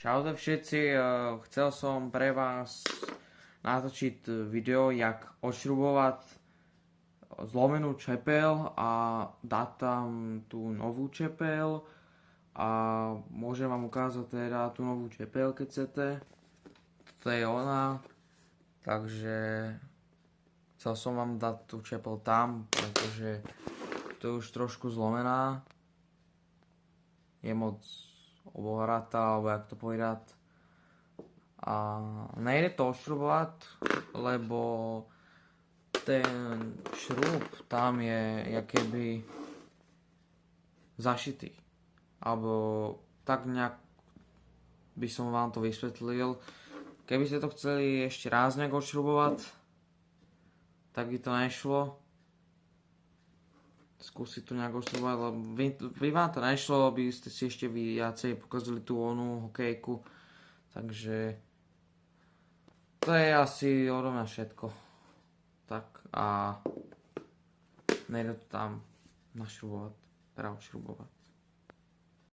Čaute všetci, chcel som pre vás natočiť video, jak odšrubovať zlomenú čepel a dať tam tú novú čepel a môžem vám ukázať teda tú novú čepel, keď chcete. Toto je ona, takže chcel som vám dať tú čepel tam, pretože to je už trošku zlomená, je moc obohratá, alebo jak to povedať. A nejde to odšrubovať, lebo ten šrub tam je keby zašitý. Alebo tak nejak by som vám to vysvetlil. Keby ste to chceli ešte raz nejak odšrubovať, tak by to nešlo. Skúsiť to nejak odšrubovať, lebo by vám to nešlo, by ste si ešte viacej pokazili tú onú hokejku. Takže to je asi odo mňa všetko. Tak a nejde to tam našrubovať, teda odšrubovať.